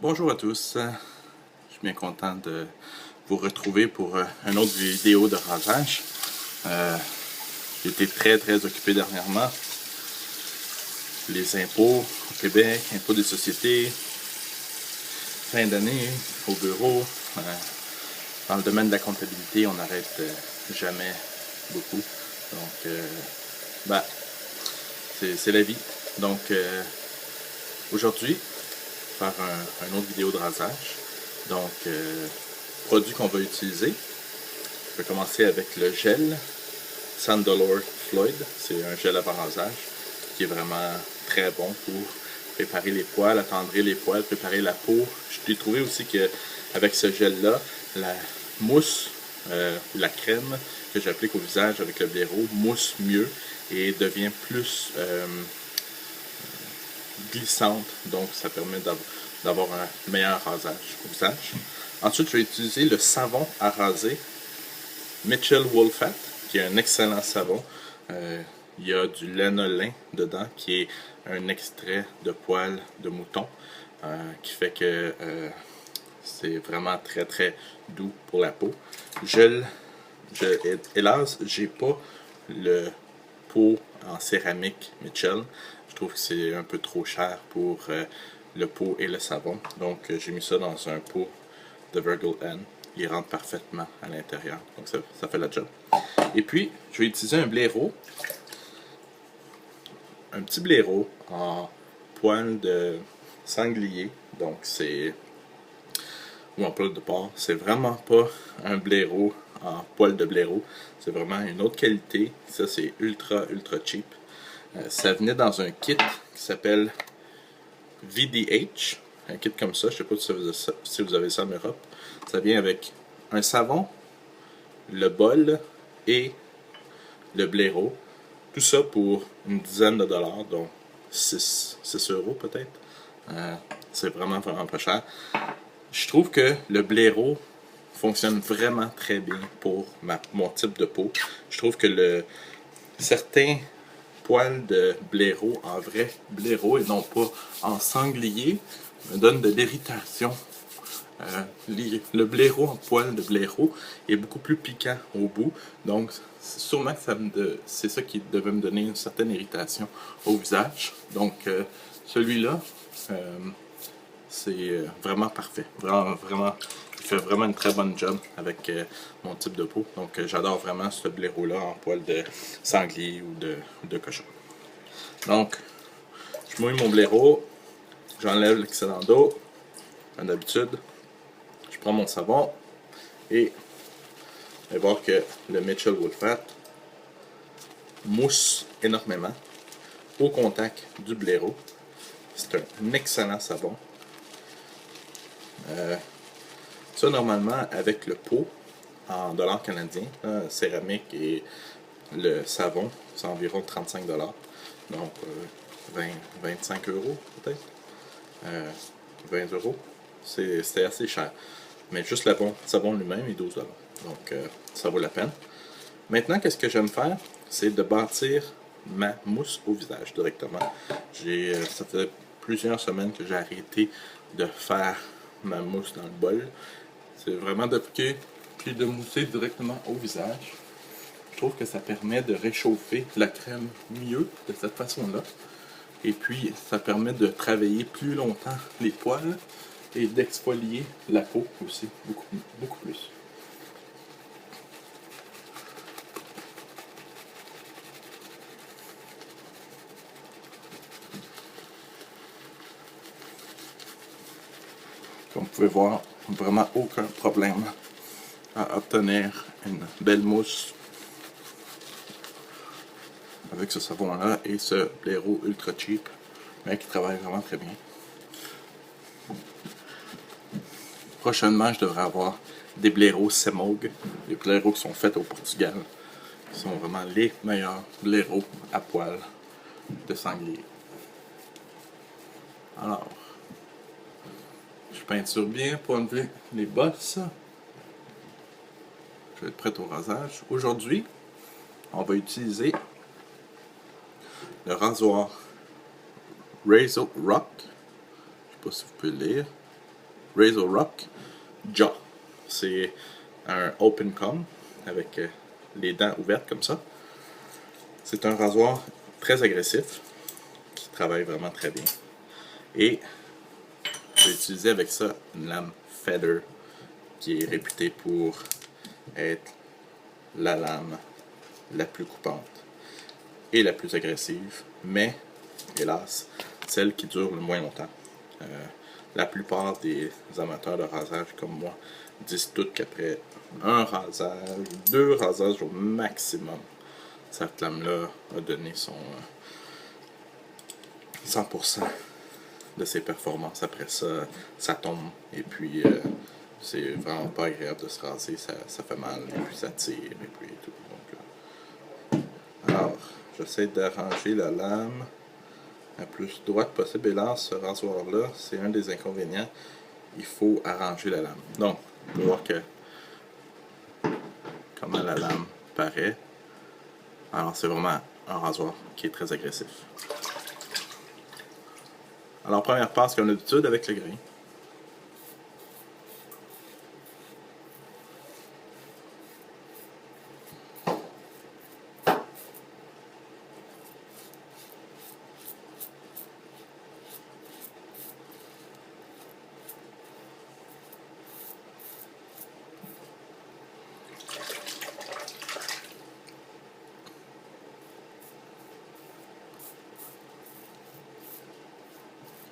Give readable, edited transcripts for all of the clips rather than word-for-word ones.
Bonjour à tous, je suis bien content de vous retrouver pour une autre vidéo de rasage. J'ai été très occupé dernièrement. Les impôts au Québec, impôts des sociétés, fin d'année au bureau. Dans le domaine de la comptabilité, on n'arrête jamais beaucoup. Donc, c'est la vie. Donc, aujourd'hui, faire une autre vidéo de rasage. Donc, produit qu'on va utiliser. Je vais commencer avec le gel Sandalore Floyd. C'est un gel avant rasage qui est vraiment très bon pour préparer les poils, attendrir les poils, préparer la peau. J'ai trouvé aussi qu'avec ce gel-là, la mousse, la crème que j'applique au visage avec le blaireau mousse mieux et devient plus glissante, donc ça permet d'avoir un meilleur rasage au visage. Ensuite, je vais utiliser le savon à raser Mitchell Wolfat, qui est un excellent savon. Il y a du lanolin dedans, qui est un extrait de poils de mouton, qui fait que c'est vraiment très doux pour la peau. Hélas, j'ai pas le pot en céramique Mitchell. Je trouve que c'est un peu trop cher pour le pot et le savon. Donc j'ai mis ça dans un pot de Virgil N. Il rentre parfaitement à l'intérieur. Donc ça fait la job. Et puis, je vais utiliser un blaireau. Un petit blaireau en poil de sanglier. Donc c'est... ou en poil de porc. C'est vraiment pas un blaireau en poil de blaireau. C'est vraiment une autre qualité. Ça, c'est ultra cheap. Ça venait dans un kit qui s'appelle VDH. Un kit comme ça. Je sais pas si vous avez ça en Europe. Ça vient avec un savon, le bol et le blaireau. Tout ça pour une dizaine de dollars, donc 6 euros peut-être. C'est vraiment pas cher. Je trouve que le blaireau fonctionne vraiment très bien pour mon type de peau. Je trouve que certains poils de blaireau en vrai blaireau et non pas en sanglier me donnent de l'irritation. Le blaireau en poil de blaireau est beaucoup plus piquant au bout, donc sûrement que c'est ça qui devait me donner une certaine irritation au visage. Donc celui-là, c'est vraiment parfait. Vraiment, il fait vraiment une très bonne job avec mon type de peau. Donc j'adore vraiment ce blaireau-là en poil de sanglier ou de cochon. Donc, je mouille mon blaireau, j'enlève l'excédent d'eau, comme d'habitude. Je prends mon savon et vous allez voir que le Mitchell Wolfat mousse énormément au contact du blaireau. C'est un excellent savon. Ça, normalement, avec le pot en dollars canadiens, céramique et le savon, c'est environ 35 $. Donc, 25 euros peut-être. 20 euros. C'était assez cher. Mais juste le savon lui-même est 12 $. Donc, ça vaut la peine. Maintenant, qu'est-ce que j'aime faire? C'est de bâtir ma mousse au visage directement. Ça fait plusieurs semaines que j'ai arrêté de faire ma mousse dans le bol. C'est vraiment d'appliquer puis de mousser directement au visage. Je trouve que ça permet de réchauffer la crème mieux de cette façon-là. Et puis, ça permet de travailler plus longtemps les poils et d'exfolier la peau aussi beaucoup plus. Comme vous pouvez voir, vraiment aucun problème à obtenir une belle mousse avec ce savon-là et ce blaireau ultra cheap, mais qui travaille vraiment très bien. Prochainement, je devrais avoir des blaireaux Semogue, des blaireaux qui sont faits au Portugal, qui sont vraiment les meilleurs blaireaux à poil de sanglier. Alors, je peinture bien pour enlever les bosses. Je vais être prêt au rasage. Aujourd'hui, on va utiliser le rasoir Razor Rock. Je ne sais pas si vous pouvez le lire. Razor Rock Jaw. C'est un open comb avec les dents ouvertes comme ça. C'est un rasoir très agressif qui travaille vraiment très bien. Et j'ai utilisé avec ça une lame Feather qui est réputée pour être la lame la plus coupante et la plus agressive, mais hélas, celle qui dure le moins longtemps. La plupart des amateurs de rasage comme moi disent tous qu'après un rasage, 2 rasages au maximum, cette lame-là a donné son 100% de ses performances. Après ça, ça tombe et puis c'est vraiment pas agréable de se raser, ça fait mal et puis ça tire et puis tout. Donc, alors, j'essaie d'arranger la lame la plus droite possible. Et là, ce rasoir-là, c'est un des inconvénients. Il faut arranger la lame. Donc, on peut voir que comment la lame paraît. Alors, c'est vraiment un rasoir qui est très agressif. Alors, première passe comme d'habitude avec le grain.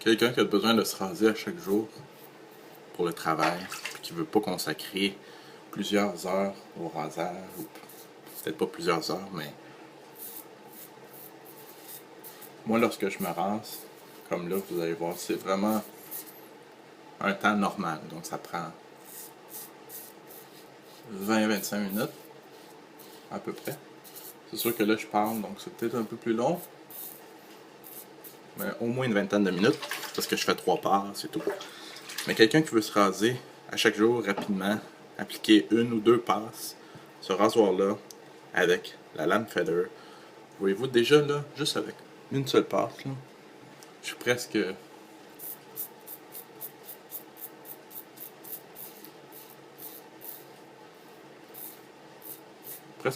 Quelqu'un qui a besoin de se raser à chaque jour pour le travail, puis qui ne veut pas consacrer plusieurs heures au rasage, ou peut-être pas plusieurs heures, mais moi, lorsque je me rase, comme là, vous allez voir, c'est vraiment un temps normal. Donc, ça prend 20-25 minutes, à peu près. C'est sûr que là, je parle, donc c'est peut-être un peu plus long. Mais au moins une vingtaine de minutes, parce que je fais 3 passes, c'est tout. Mais quelqu'un qui veut se raser à chaque jour rapidement, appliquer 1 ou 2 passes, ce rasoir-là, avec la lame Feather, voyez-vous déjà là, juste avec une seule passe, là, je suis presque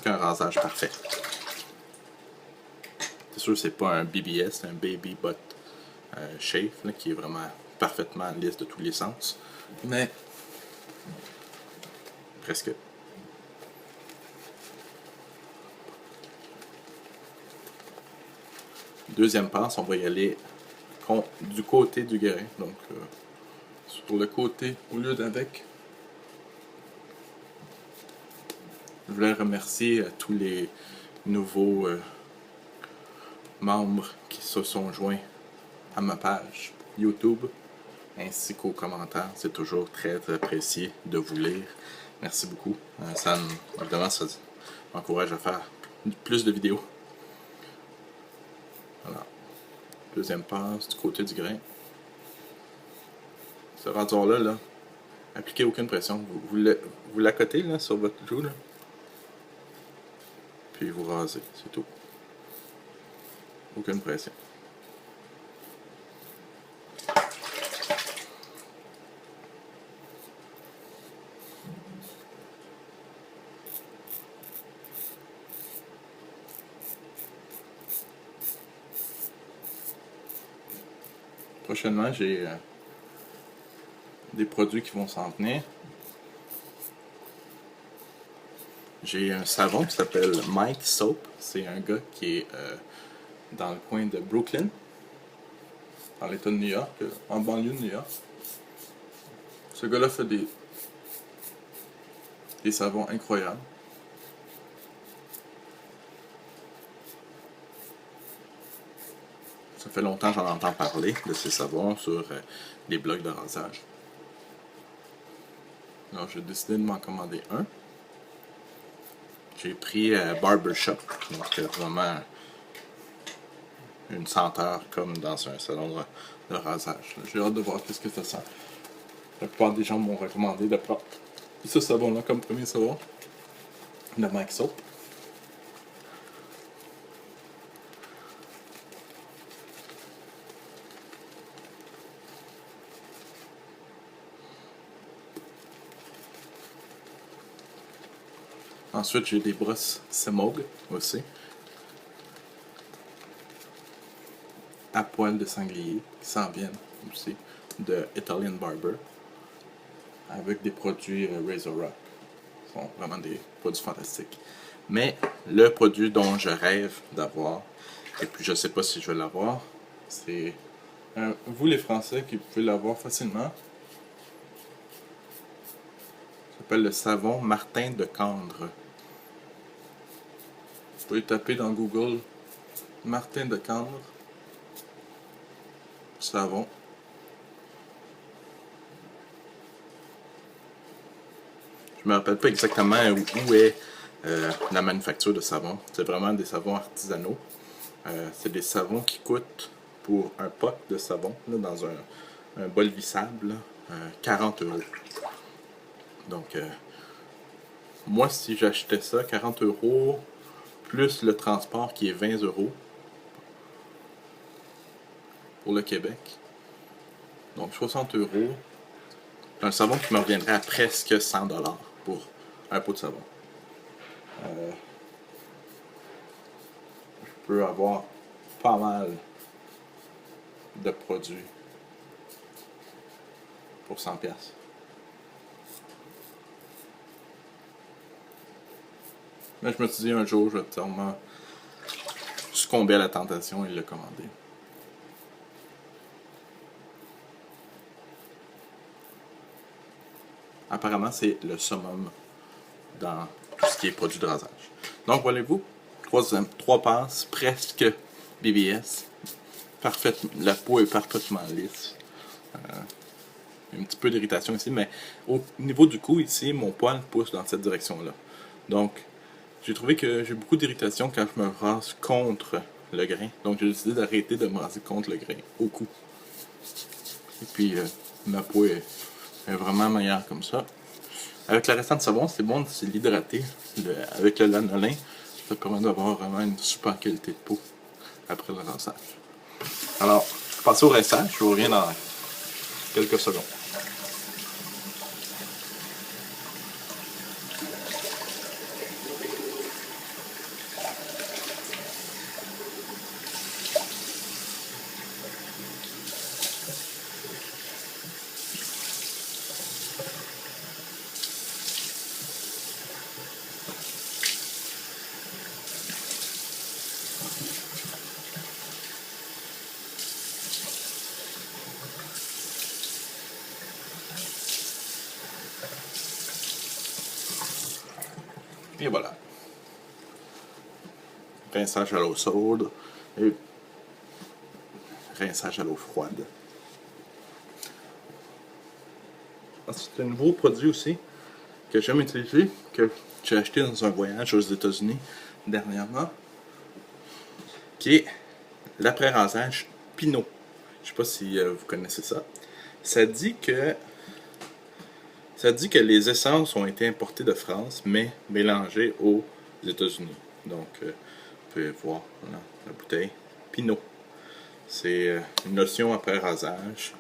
un rasage parfait. C'est sûr que c'est pas un BBS, c'est un Baby Butt Shave, là, qui est vraiment parfaitement lisse de tous les sens. Mais presque. Deuxième passe, on va y aller du côté du grain. Donc, sur le côté, au lieu d'avec. Je voulais remercier tous les nouveaux membres qui se sont joints à ma page YouTube, ainsi qu'aux commentaires. C'est toujours très apprécié de vous lire. Merci beaucoup. Évidemment, ça m'encourage à faire plus de vidéos. Voilà. Deuxième passe du côté du grain. Ce rasoir-là, là, appliquez aucune pression. Vous l'accotez là, sur votre joue, là, puis vous rasez, c'est tout. Aucune pression. Prochainement, j'ai des produits qui vont s'en venir. J'ai un savon qui s'appelle Mike Soap. C'est un gars qui est dans le coin de Brooklyn, dans l'état de New York, en banlieue de New York. Ce gars-là fait des savons incroyables. Ça fait longtemps que j'en entends parler de ces savons sur les blogs de rasage. Alors j'ai décidé de m'en commander un. J'ai pris Barbershop, donc vraiment une senteur comme dans un salon de rasage. J'ai hâte de voir qu'est-ce que ça sent. La plupart des gens m'ont recommandé de prendre ce savon-là comme premier savon, le Mike Soap. Ensuite, j'ai des brosses Semogue aussi. À poil de sanglier qui s'en viennent aussi de Italian Barber avec des produits Razor Rock. Ce sont vraiment des produits fantastiques. Mais le produit dont je rêve d'avoir, et puis je sais pas si je vais l'avoir, c'est vous les Français qui pouvez l'avoir facilement. Ça s'appelle le savon Martin de Candre. Vous pouvez taper dans Google Martin de Candre savon. Je me rappelle pas exactement où est la manufacture de savon. C'est vraiment des savons artisanaux. C'est des savons qui coûtent pour un pot de savon là, dans un bol vissable là, 40 euros. Donc, moi, si j'achetais ça, 40 euros, plus le transport qui est 20 euros pour le Québec. Donc, 60 euros. Un savon qui me reviendrait à presque 100 $ pour un pot de savon. Je peux avoir pas mal de produits pour 100 $. Mais je me suis dit un jour, je vais sûrement succomber à la tentation et le commander. Apparemment, c'est le summum dans tout ce qui est produit de rasage. Donc, voyez-vous, 3 passes, presque BBS. La peau est parfaitement lisse. Un petit peu d'irritation ici, mais au niveau du cou, ici, mon poil pousse dans cette direction-là. Donc, j'ai trouvé que j'ai beaucoup d'irritation quand je me rase contre le grain. Donc, j'ai décidé d'arrêter de me raser contre le grain, au cou. Et puis, ma peau est vraiment meilleure comme ça. Avec le restant de savon, c'est bon de l'hydrater. Avec le lanolin, ça permet d'avoir vraiment une super qualité de peau après le rasage. Alors, passez au rinçage, je vous reviens dans quelques secondes. Et voilà. Rinçage à l'eau chaude et rinçage à l'eau froide. C'est un nouveau produit aussi que j'aime utiliser, que j'ai acheté dans un voyage aux États-Unis dernièrement, qui est l'après-rasage Pinot. Je ne sais pas si vous connaissez ça. Ça dit que les essences ont été importées de France, mais mélangées aux États-Unis. Donc, vous pouvez voir la bouteille Pinot. C'est une notion après rasage.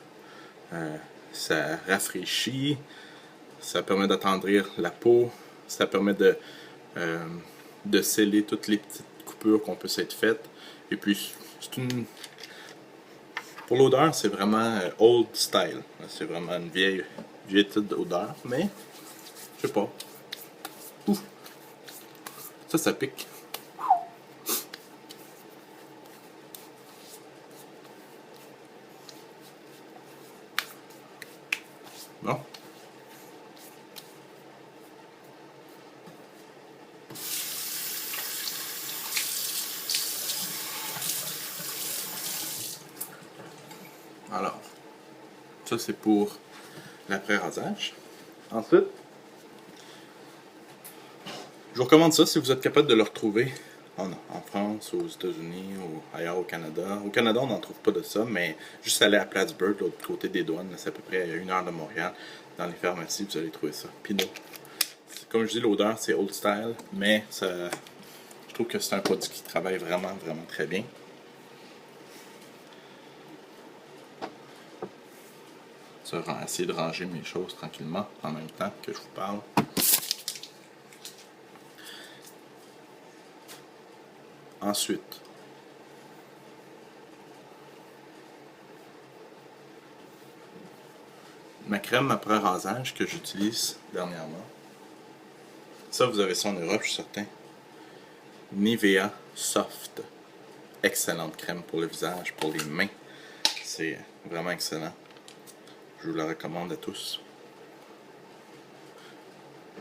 Ça rafraîchit, ça permet d'attendrir la peau, ça permet de sceller toutes les petites coupures qu'on peut s'être faites. Et puis, pour l'odeur, c'est vraiment old style. C'est vraiment une vieille type d'odeur, mais je sais pas. Ouf. Ça pique. Bon. Alors, ça c'est pour l'après-rasage. Ensuite, je vous recommande ça si vous êtes capable de le retrouver en France, aux États-Unis ou ailleurs au Canada. Au Canada, on n'en trouve pas de ça, mais juste aller à Plattsburgh, de l'autre côté des douanes, c'est à peu près à 1 heure de Montréal. Dans les pharmacies, vous allez trouver ça. Pinot. Comme je dis, l'odeur, c'est old style, mais ça, je trouve que c'est un produit qui travaille vraiment, vraiment très bien. Ça va essayer de ranger mes choses tranquillement en même temps que je vous parle. Ensuite, ma crème après rasage que j'utilise dernièrement. Ça, vous avez ça en Europe, je suis certain. Nivea Soft. Excellente crème pour le visage, pour les mains. C'est vraiment excellent. Je vous la recommande à tous.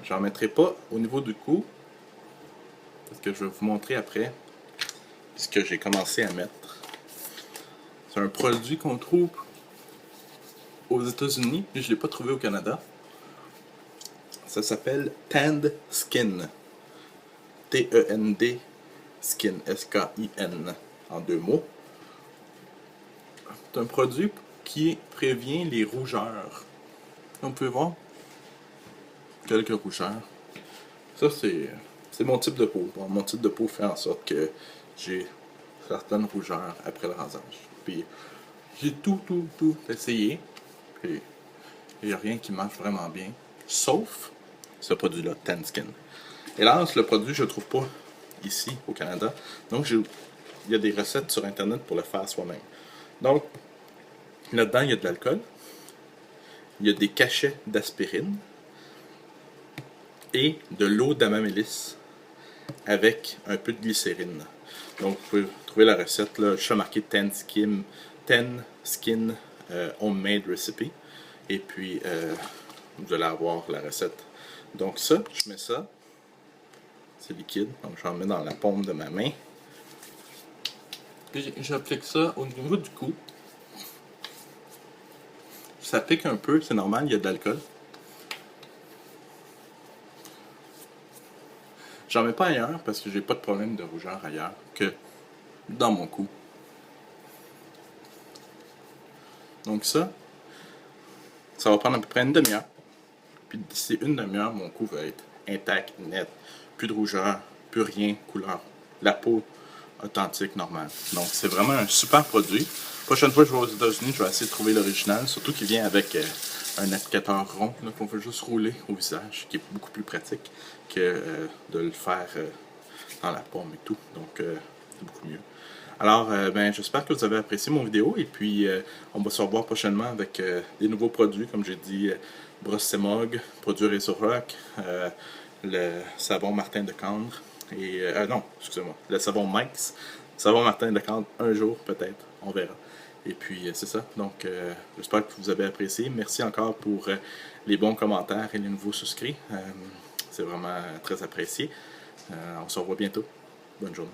J'en mettrai pas au niveau du cou, parce que je vais vous montrer après ce que j'ai commencé à mettre. C'est un produit qu'on trouve aux États-Unis, mais je ne l'ai pas trouvé au Canada. Ça s'appelle Tanned Skin. T-E-N-D Skin. S-K-I-N. En 2 mots. C'est un produit qui prévient les rougeurs. Comme vous pouvez voir, quelques rougeurs. Ça, c'est mon type de peau. Bon, mon type de peau fait en sorte que j'ai certaines rougeurs après le rasage. Puis, j'ai tout essayé. Puis, il n'y a rien qui marche vraiment bien. Sauf ce produit-là, Tanned Skin. Hélas, le produit, je ne le trouve pas ici, au Canada. Donc, il y a des recettes sur Internet pour le faire soi-même. Donc, là-dedans, il y a de l'alcool. Il y a des cachets d'aspirine. Et de l'eau d'amamélis avec un peu de glycérine. Donc, vous pouvez trouver la recette, là, je suis marqué Tanned Skin Homemade Recipe. Et puis, vous allez avoir la recette. Donc ça, je mets ça. C'est liquide, donc j'en mets dans la paume de ma main. Puis j'applique ça au niveau du cou. Ça pique un peu, c'est normal, il y a de l'alcool. J'en mets pas ailleurs parce que j'ai pas de problème de rougeur ailleurs que dans mon cou. Donc ça va prendre à peu près une demi-heure. Puis d'ici une demi-heure, mon cou va être intact, net, plus de rougeur, plus rien, couleur. La peau authentique, normale. Donc c'est vraiment un super produit. Prochaine fois que je vais aux États-Unis, je vais essayer de trouver l'original, surtout qu'il vient avec un applicateur rond qu'on peut juste rouler au visage, qui est beaucoup plus pratique que de le faire dans la paume et tout. Donc c'est beaucoup mieux. Alors, j'espère que vous avez apprécié mon vidéo et puis on va se revoir prochainement avec des nouveaux produits, comme j'ai dit, brosse Semog, produit Réseau Rock, le savon Martin de Candre et non, excusez-moi, le savon Mike's, savon Martin de Candre un jour peut-être, on verra. Et puis c'est ça, donc j'espère que vous avez apprécié. Merci encore pour les bons commentaires et les nouveaux souscrits, c'est vraiment très apprécié. On se revoit bientôt. Bonne journée.